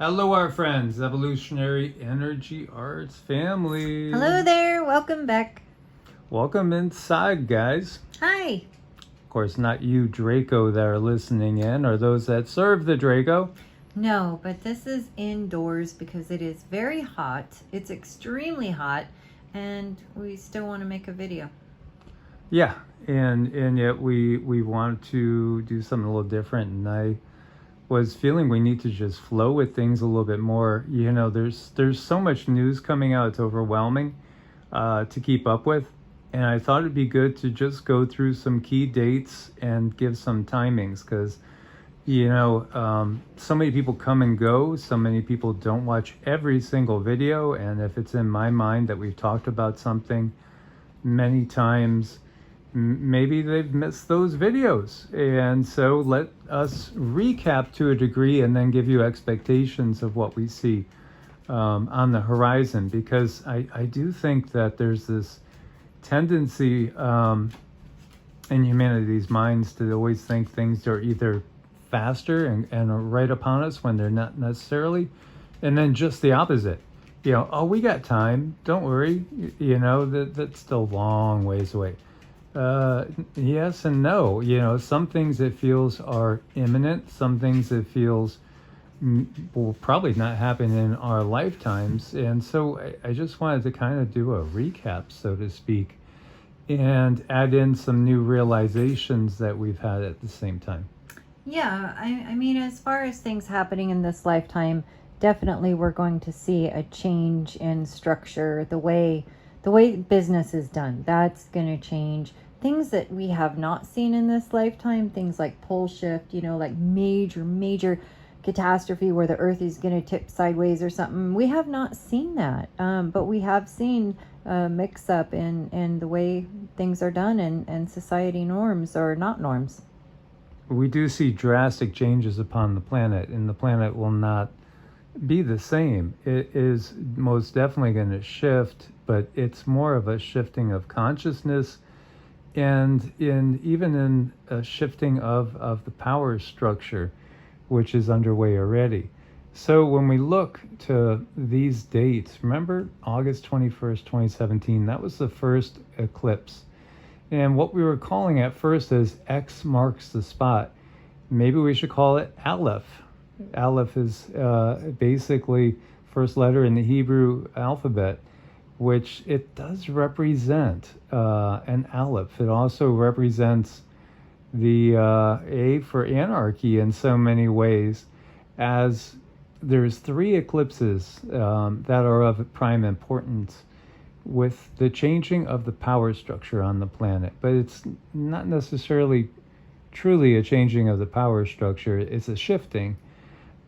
Hello, our friends, Evolutionary Energy Arts family. Hello there, welcome back. Welcome inside, guys. Hi. Of course, not you, Draco, that are listening in, or those that serve the Draco. No, but this is indoors because it is very hot. It's extremely hot, and we still want to make a video. Yeah, and yet we want to do something a little different, and I was feeling we need to just flow with things a little bit more. You know, there's so much news coming out, it's overwhelming to keep up with. And I thought it'd be good to just go through some key dates and give some timings because, you know, so many people come and go. So many people don't watch every single video. And if it's in my mind that we've talked about something many times, maybe they've missed those videos. And so let us recap to a degree and then give you expectations of what we see on the horizon. Because I do think that there's this tendency in humanity's minds to always think things are either faster and are right upon us when they're not necessarily, and then just the opposite. You know, oh, we got time, don't worry. You know, that's still a long ways away. Yes and no. You know, some things it feels are imminent, some things it feels will probably not happen in our lifetimes. And so I just wanted to kind of do a recap, so to speak, and add in some new realizations that we've had at the same time. Yeah, I mean, as far as things happening in this lifetime, definitely we're going to see a change in structure, the way business is done. That's going to change. Things that we have not seen in this lifetime, things like pole shift, you know, like major catastrophe where the earth is going to tip sideways or something. We have not seen that, but we have seen a mix up in the way things are done and society norms or not norms. We do see drastic changes upon the planet, and the planet will not be the same. It is most definitely going to shift, but it's more of a shifting of consciousness and even in a shifting of the power structure, which is underway already. So when we look to these dates, remember August 21st, 2017, that was the first eclipse. And what we were calling at first is X marks the spot. Maybe we should call it Aleph. Aleph is basically first letter in the Hebrew alphabet, which it does represent an Aleph. It also represents the A for anarchy in so many ways, as there's three eclipses that are of prime importance with the changing of the power structure on the planet. But it's not necessarily truly a changing of the power structure, it's a shifting.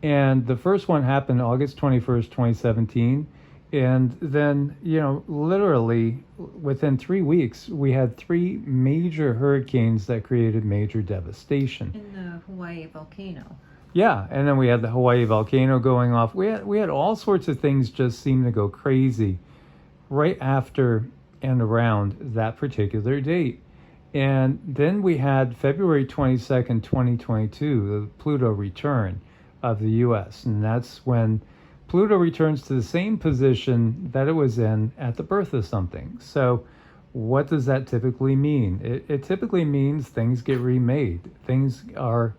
And the first one happened August 21st, 2017. And then, you know, literally within 3 weeks, we had three major hurricanes that created major devastation. In the Hawaii volcano. Yeah, and then we had the Hawaii volcano going off. We had all sorts of things just seem to go crazy right after and around that particular date. And then we had February 22nd, 2022, the Pluto return of the U.S. And that's when Pluto returns to the same position that it was in at the birth of something. So what does that typically mean? It typically means things get remade. Things are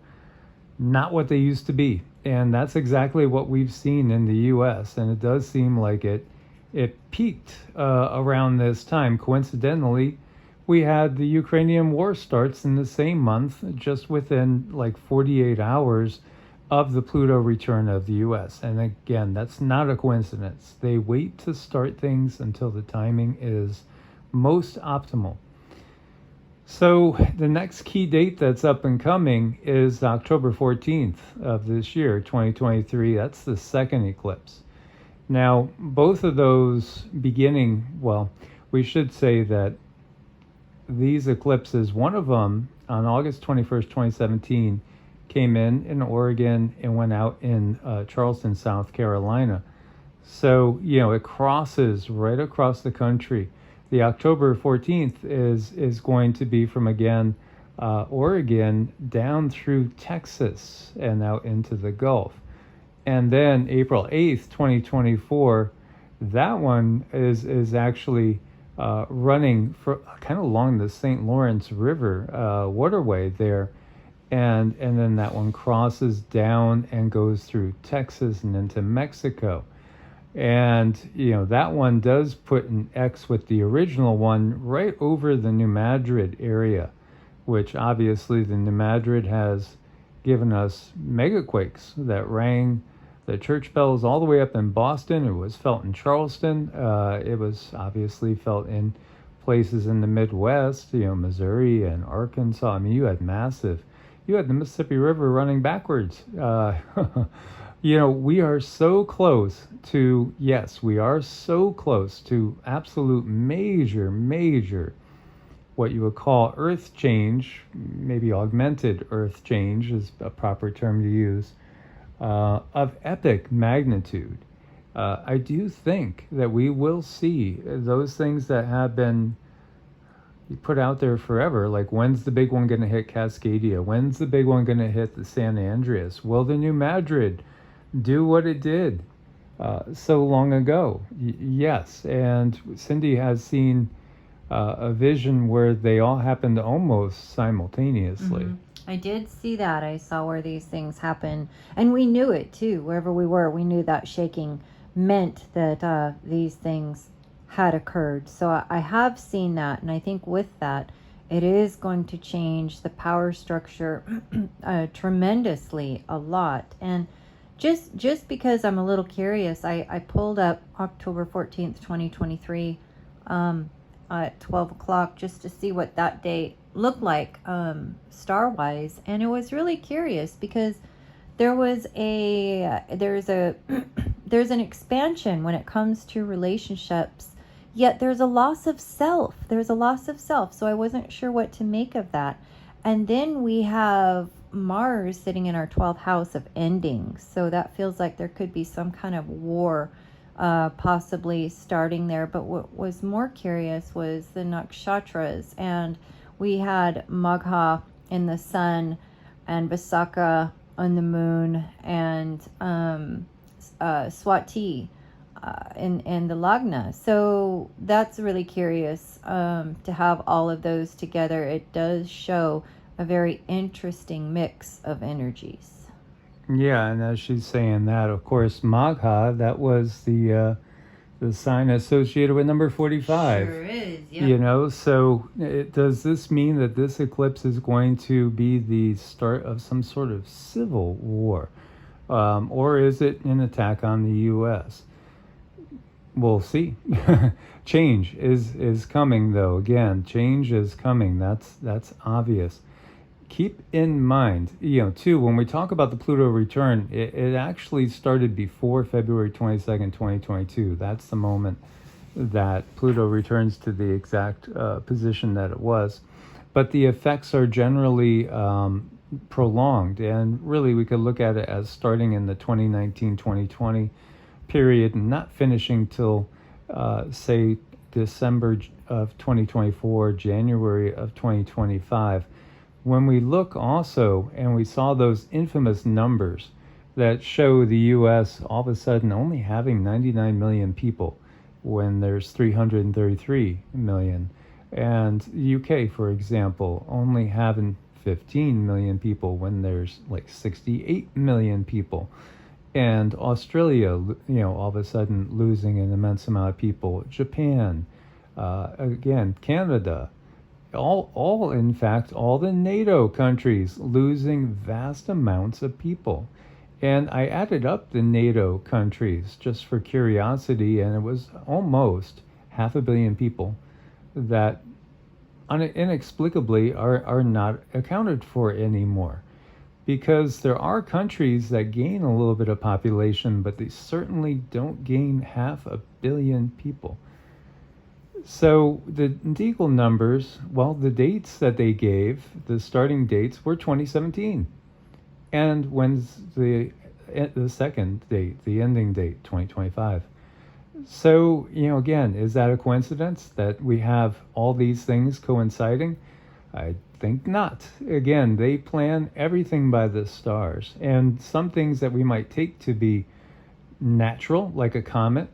not what they used to be. And that's exactly what we've seen in the U.S. And it does seem like it peaked around this time. Coincidentally, we had the Ukrainian war starts in the same month, just within like 48 hours of the Pluto return of the U.S. And again, that's not a coincidence. They wait to start things until the timing is most optimal. So the next key date that's up and coming is October 14th of this year, 2023. That's the second eclipse. Now, both of those we should say that these eclipses, one of them on August 21st, 2017, came in Oregon and went out in Charleston, South Carolina. So, you know, it crosses right across the country. The October 14th is going to be from, again, Oregon down through Texas and out into the Gulf. And then April 8th, 2024, that one is actually running for kind of along the St. Lawrence River waterway there. And then that one crosses down and goes through Texas and into Mexico. And, that one does put an X with the original one right over the New Madrid area, which obviously the New Madrid has given us megaquakes that rang the church bells all the way up in Boston. It was felt in Charleston. It was obviously felt in places in the Midwest, Missouri and Arkansas. I mean, you had the Mississippi River running backwards. We are so close to, yes, we are so close to absolute major, what you would call earth change, maybe augmented earth change is a proper term to use, of epic magnitude. I do think that we will see those things that have been put out there forever, like when's the big one going to hit Cascadia? When's the big one going to hit the San Andreas? Will the New Madrid do what it did so long ago? Yes, and Cindy has seen a vision where they all happened almost simultaneously. Mm-hmm. I did see that. I saw where these things happen, and we knew it too. Wherever we were, we knew that shaking meant that these things had occurred. So I have seen that, and I think with that, it is going to change the power structure tremendously, a lot. And just because I'm a little curious, I pulled up October 14th, 2023 at 12 o'clock just to see what that day looked like star-wise. And it was really curious because there's an expansion when it comes to relationships, yet there's a loss of self. So I wasn't sure what to make of that. And then we have Mars sitting in our 12th house of endings. So that feels like there could be some kind of war possibly starting there. But what was more curious was the nakshatras. And we had Magha in the sun and Visakha on the moon and Swati in the Lagna. So that's really curious to have all of those together. It does show a very interesting mix of energies. Yeah, and as she's saying that, of course, Magha, that was the sign associated with number 45. Sure is, yeah. So does this mean that this eclipse is going to be the start of some sort of civil war? Or is it an attack on the U.S.? We'll see. Change is coming, though. Again, change is coming. That's obvious. Keep in mind, too, when we talk about the Pluto return, it actually started before February 22nd, 2022. That's the moment that Pluto returns to the exact position that it was. But the effects are generally prolonged, and really we could look at it as starting in the 2019-2020 period and not finishing till, say, December of 2024, January of 2025. When we look also, and we saw those infamous numbers that show the U.S. all of a sudden only having 99 million people when there's 333 million, and the UK, for example, only having 15 million people when there's like 68 million people, and Australia, all of a sudden losing an immense amount of people, Japan, again, Canada, all in fact, all the NATO countries losing vast amounts of people. And I added up the NATO countries just for curiosity, and it was almost 500 million people that inexplicably are not accounted for anymore. Because there are countries that gain a little bit of population, but they certainly don't gain 500 million people. So the Deagle numbers, well, the dates that they gave, the starting dates, were 2017. And when's the second date, the ending date, 2025? So, again, is that a coincidence that we have all these things coinciding? I think not. Again, they plan everything by the stars. And some things that we might take to be natural, like a comet,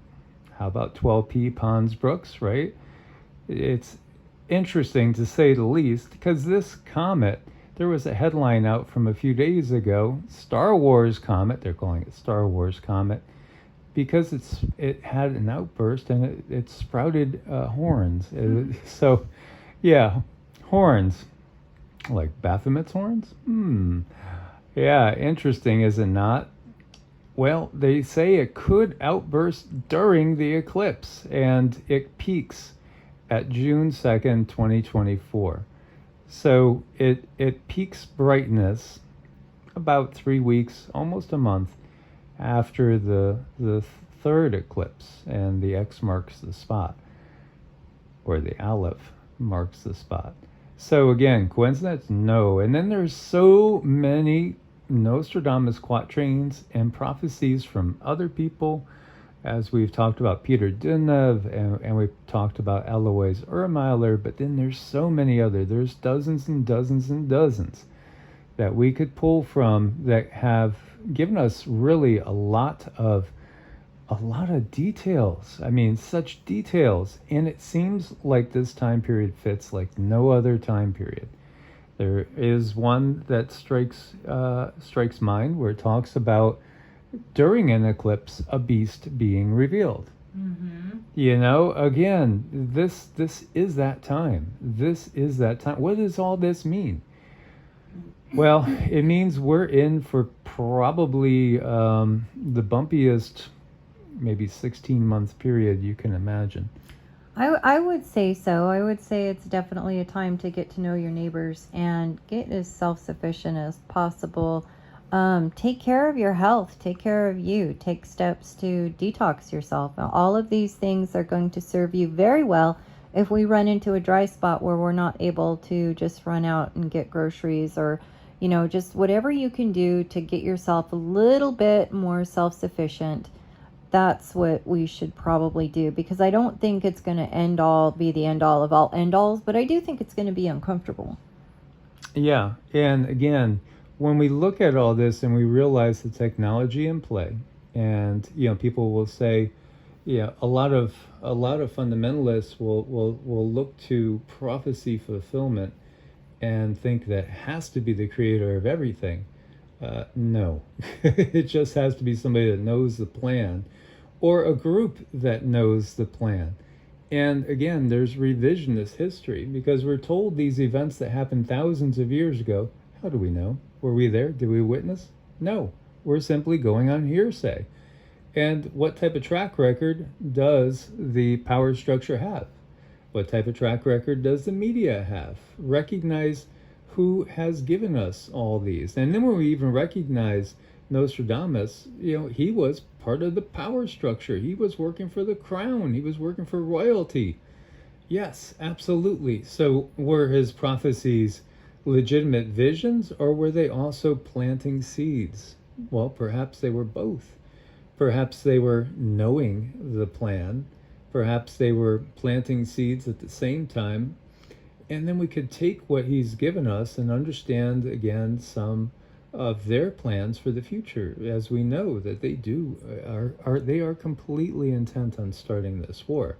how about 12P Pons Brooks, right? It's interesting to say the least, because this comet, there was a headline out from a few days ago, Star Wars comet, they're calling it Star Wars comet, because it had an outburst and it sprouted horns. So, yeah, horns. Like Baphomet's horns? Yeah, interesting, is it not? Well, they say it could outburst during the eclipse, and it peaks at June 2nd, 2024. So it peaks brightness about 3 weeks, almost a month, after the third eclipse, and the X marks the spot, or the Aleph marks the spot. So again, coincidence? No. And then there's so many Nostradamus quatrains and prophecies from other people, as we've talked about Peter Dinnev, and we've talked about Eloise Ermeiler, but then there's so many other. There's dozens and dozens and dozens that we could pull from that have given us really a lot of details. I mean, such details. And it seems like this time period fits like no other time period. There is one that strikes mind, where it talks about during an eclipse a beast being revealed. You know, again, this is that time. This is that time. What does all this mean? Well, it means we're in for probably the bumpiest, maybe 16-month period you can imagine. I would say so. I would say it's definitely a time to get to know your neighbors and get as self-sufficient as possible. Take care of your health. Take care of you. Take steps to detox yourself. All of these things are going to serve you very well if we run into a dry spot where we're not able to just run out and get groceries, or, you know, just whatever you can do to get yourself a little bit more self-sufficient. That's what we should probably do, because I don't think it's going to be the end all of all end alls, but I do think it's going to be uncomfortable. Yeah, and again, when we look at all this and we realize the technology in play, and you know, people will say, yeah, a lot of fundamentalists will look to prophecy fulfillment and think that has to be the creator of everything. No, it just has to be somebody that knows the plan, or a group that knows the plan. And again, there's revisionist history, because we're told these events that happened thousands of years ago. How do we know? Were we there? Did we witness? No, we're simply going on hearsay. And what type of track record does the power structure have? What type of track record does the media have? Recognize who has given us all these. And then when we even recognize Nostradamus, you know, he was part of the power structure. He was working for the crown. He was working for royalty. Yes, absolutely. So were his prophecies legitimate visions, or were they also planting seeds? Well, perhaps they were both. Perhaps they were knowing the plan. Perhaps they were planting seeds at the same time. And then we could take what he's given us and understand, again, some of their plans for the future, as we know that they are completely intent on starting this war.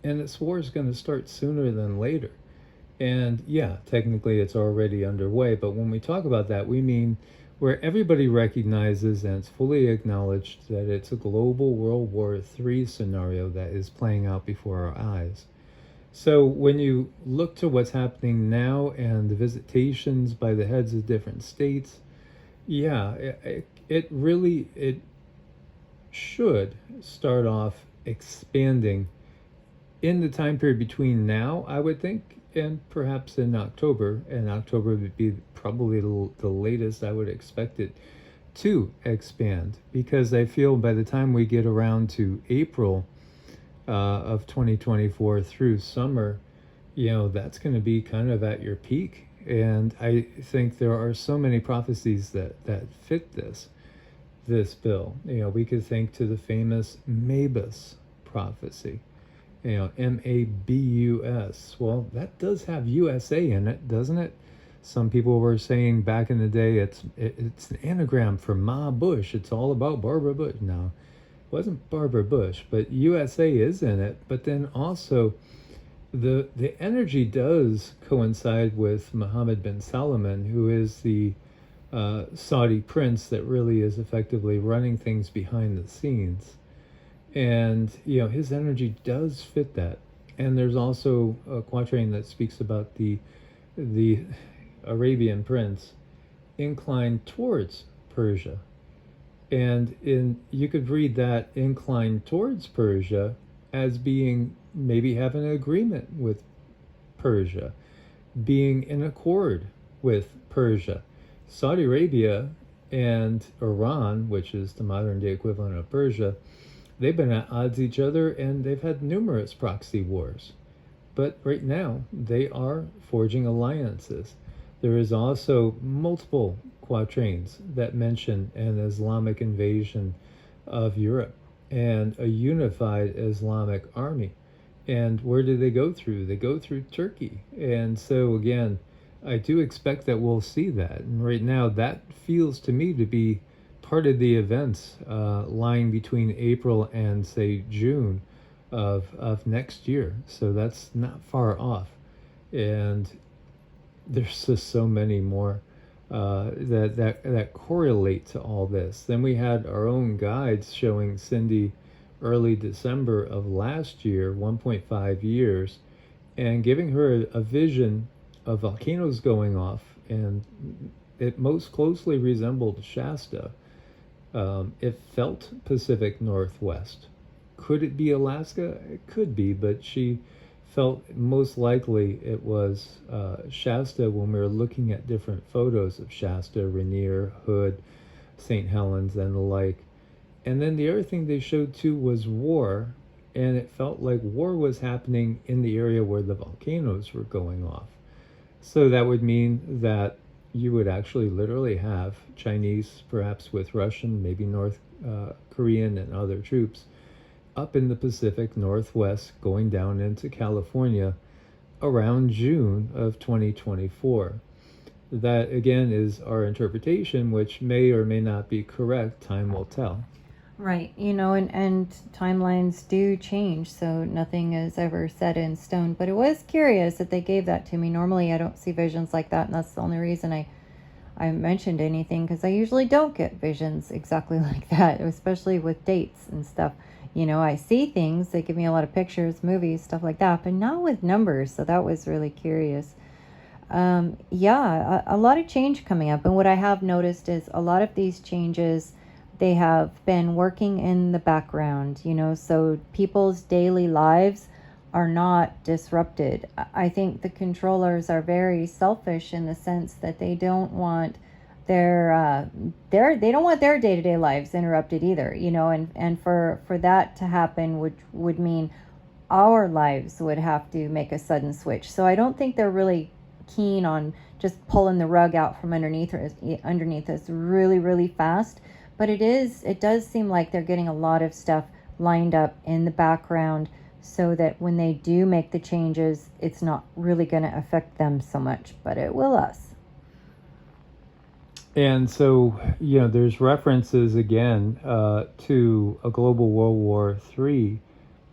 And this war is going to start sooner than later. And yeah, technically it's already underway, but when we talk about that, we mean where everybody recognizes and it's fully acknowledged that it's a global World War III scenario that is playing out before our eyes. So when you look to what's happening now and the visitations by the heads of different states, yeah, it should start off expanding in the time period between now, I would think, and perhaps in October. And October would be probably the latest I would expect it to expand, because I feel by the time we get around to April of 2024 through summer, you know, that's going to be kind of at your peak. And I think there are so many prophecies that fit this bill. You know, we could think to the famous Mabus prophecy, you know, Mabus. Well, that does have USA in it, doesn't it? Some people were saying back in the day it's an anagram for Ma Bush. It's all about Barbara Bush. No, it wasn't Barbara Bush, but USA is in it. But then also the energy does coincide with Mohammed bin Salman, who is the Saudi prince that really is effectively running things behind the scenes. And, his energy does fit that. And there's also a quatrain that speaks about the Arabian prince inclined towards Persia. And you could read that inclined towards Persia as being maybe having an agreement with Persia, being in accord with Persia. Saudi Arabia and Iran, which is the modern day equivalent of Persia, they've been at odds each other, and they've had numerous proxy wars. But right now, they are forging alliances. There is also multiple quatrains that mention an Islamic invasion of Europe and a unified Islamic army. And where do they go through? They go through Turkey. And so, again, I do expect that we'll see that. And right now, that feels to me to be part of the events lying between April and, say, June of next year. So that's not far off. And there's just so many more that correlate to all this. Then we had our own guides showing Cindy early December of last year, 1.5 years, and giving her a vision of volcanoes going off, and it most closely resembled Shasta. It felt Pacific Northwest. Could it be Alaska? It could be, but she felt most likely it was Shasta when we were looking at different photos of Shasta, Rainier, Hood, St. Helens, and the like. And then the other thing they showed too was war, and it felt like war was happening in the area where the volcanoes were going off. So that would mean that you would actually literally have Chinese, perhaps with Russian, maybe North Korean and other troops up in the Pacific Northwest going down into California around June of 2024. That, again, is our interpretation, which may or may not be correct. Time will tell. Right, and timelines do change, so nothing is ever set in stone. But it was curious that they gave that to me. Normally I don't see visions like that, and that's the only reason I mentioned anything, because I usually don't get visions exactly like that, especially with dates and stuff. I see things, they give me a lot of pictures, movies, stuff like that, but not with numbers, so that was really curious. A lot of change coming up, and what I have noticed is a lot of these changes, they have been working in the background, so people's daily lives are not disrupted. I think the controllers are very selfish in the sense that they don't want their day-to-day lives interrupted either, and for that to happen would mean our lives would have to make a sudden switch. So I don't think they're really keen on just pulling the rug out from underneath us really, really fast. But it does seem like they're getting a lot of stuff lined up in the background so that when they do make the changes, it's not really going to affect them so much, but it will us. And so, there's references again to a global World War III,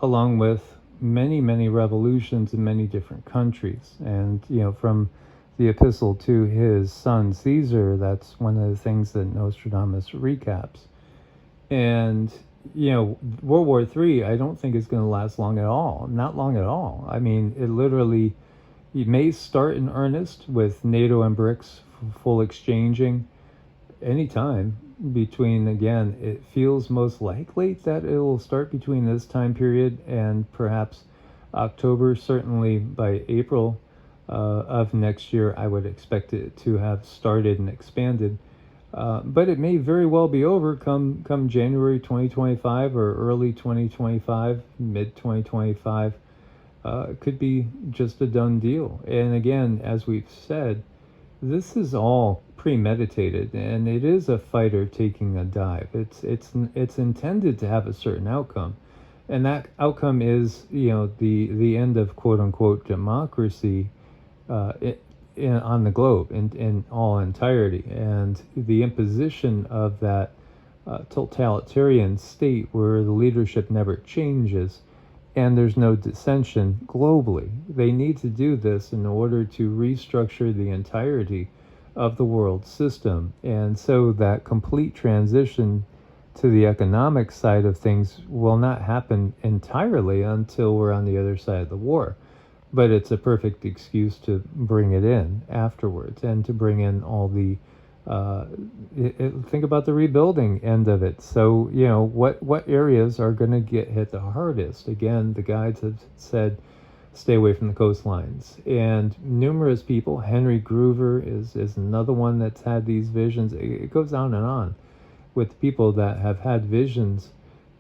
along with many, many revolutions in many different countries. And, from the epistle to his son Caesar, that's one of the things that Nostradamus recaps. And, World War III, I don't think is going to last long at all. Not long at all. I mean, it may start in earnest with NATO and BRICS full exchanging anytime between, again, it feels most likely that it will start between this time period and perhaps October. Certainly by April of next year, I would expect it to have started and expanded. But it may very well be over come January 2025 or early 2025, mid 2025. It could be just a done deal. And again, as we've said, this is all premeditated, and it is a fighter taking a dive. It's intended to have a certain outcome, and that outcome is the end of quote unquote democracy. on the globe in all entirety. And the imposition of that totalitarian state where the leadership never changes and there's no dissension globally. They need to do this in order to restructure the entirety of the world system. And so that complete transition to the economic side of things will not happen entirely until we're on the other side of the war. But it's a perfect excuse to bring it in afterwards and to bring in all the think about the rebuilding end of it. So, what areas are going to get hit the hardest? Again, the guides have said stay away from the coastlines. And numerous people, Henry Groover is another one that's had these visions. It goes on with people that have had visions.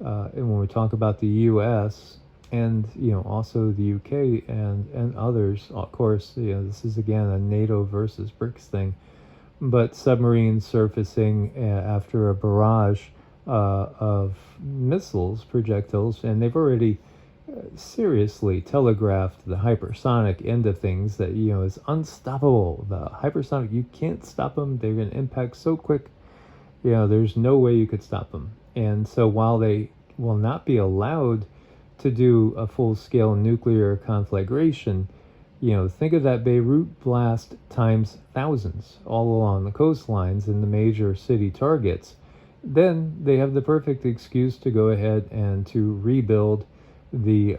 And when we talk about the U.S., and also the UK and others, of course, this is again a NATO versus BRICS thing, but submarines surfacing after a barrage of missiles, projectiles, and they've already seriously telegraphed the hypersonic end of things that is unstoppable. The hypersonic, you can't stop them. They're going to impact so quick. There's no way you could stop them. And so while they will not be allowed to do a full-scale nuclear conflagration, think of that Beirut blast times thousands all along the coastlines in the major city targets. Then they have the perfect excuse to go ahead and to rebuild the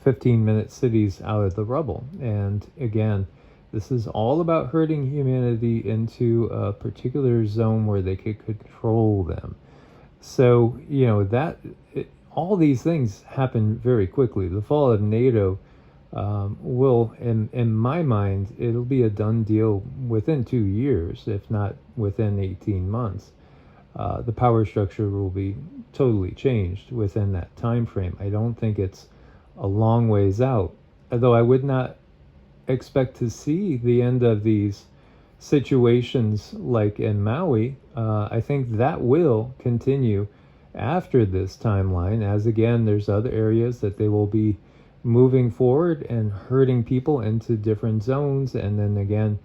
15-minute cities out of the rubble. And again, this is all about herding humanity into a particular zone where they could control them. So, all these things happen very quickly. The fall of NATO will, in my mind, it'll be a done deal within 2 years, if not within 18 months. The power structure will be totally changed within that time frame. I don't think it's a long ways out, although I would not expect to see the end of these situations like in Maui. I think that will continue after this timeline, as again there's other areas that they will be moving forward and herding people into different zones, and then again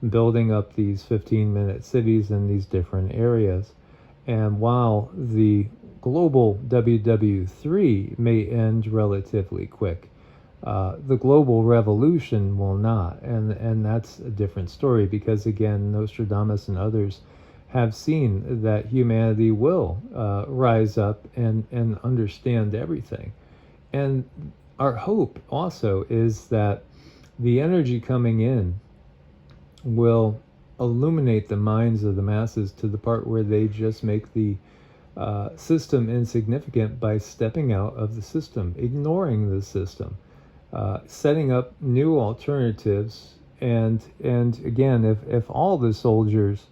building up these 15-minute cities in these different areas. And while the global WW3 may end relatively quick, the global revolution will not, and that's a different story, because again Nostradamus and others have seen that humanity will rise up and understand everything. And our hope also is that the energy coming in will illuminate the minds of the masses to the part where they just make the system insignificant by stepping out of the system, ignoring the system, setting up new alternatives. And again, if all the soldiers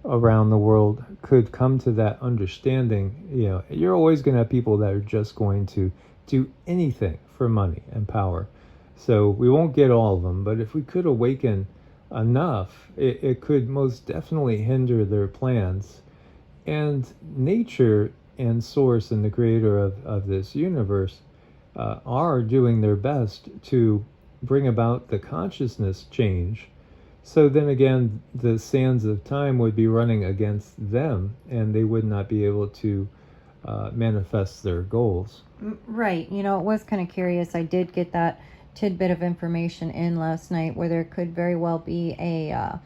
around the world could come to that understanding, you're always going to have people that are just going to do anything for money and power. So we won't get all of them, but if we could awaken enough, it could most definitely hinder their plans. And nature and source and the creator of this universe are doing their best to bring about the consciousness change. So then again, the sands of time would be running against them, and they would not be able to manifest their goals. Right. It was kind of curious. I did get that tidbit of information in last night where there could very well be a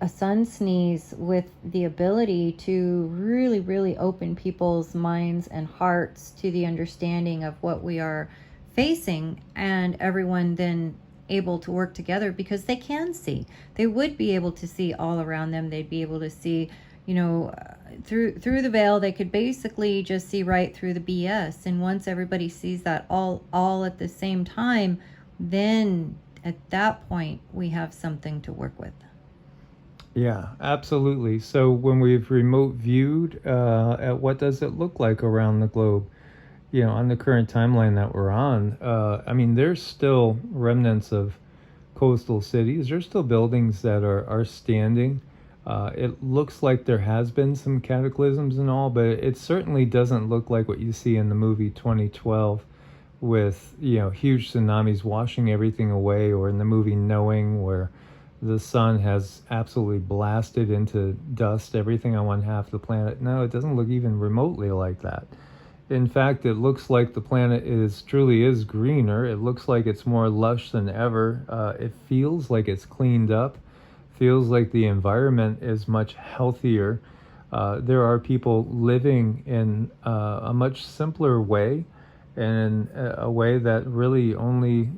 sun sneeze with the ability to really, really open people's minds and hearts to the understanding of what we are facing, and everyone then able to work together because they can see. They would be able to see all around them. They'd be able to see, through the veil. They could basically just see right through the BS. And once everybody sees that all at the same time, then at that point we have something to work with. Yeah, absolutely. So when we've remote viewed at what does it look like around the globe, on the current timeline that we're on, there's still remnants of coastal cities. There's still buildings that are standing. It looks like there has been some cataclysms and all, but it certainly doesn't look like what you see in the movie 2012 with, huge tsunamis washing everything away, or in the movie Knowing, where the sun has absolutely blasted into dust everything on one half of the planet. No, it doesn't look even remotely like that. In fact, it looks like the planet truly is greener. It looks like it's more lush than ever. It feels like it's cleaned up. Feels like the environment is much healthier. There are people living in a much simpler way, and a way that really only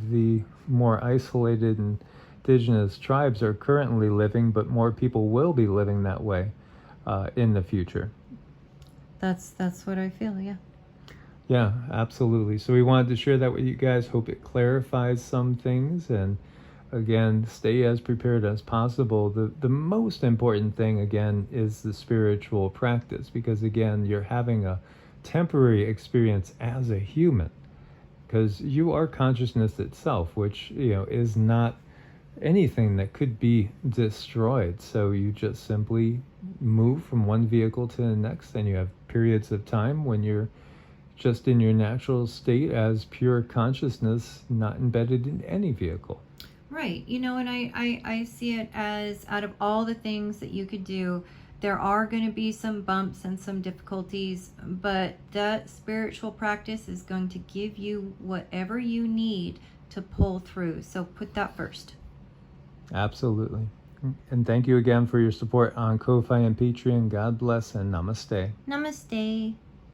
the more isolated and indigenous tribes are currently living, but more people will be living that way in the future. That's what I feel, yeah. Yeah, absolutely. So we wanted to share that with you guys. Hope it clarifies some things, and again, stay as prepared as possible. The most important thing, again, is the spiritual practice, because again, you're having a temporary experience as a human, because you are consciousness itself, which is not anything that could be destroyed. So you just simply move from one vehicle to the next, and you have periods of time when you're just in your natural state as pure consciousness, not embedded in any vehicle. Right. And I see it as, out of all the things that you could do, there are going to be some bumps and some difficulties, but that spiritual practice is going to give you whatever you need to pull through. So put that first. Absolutely. And thank you again for your support on Ko-Fi and Patreon. God bless and namaste. Namaste.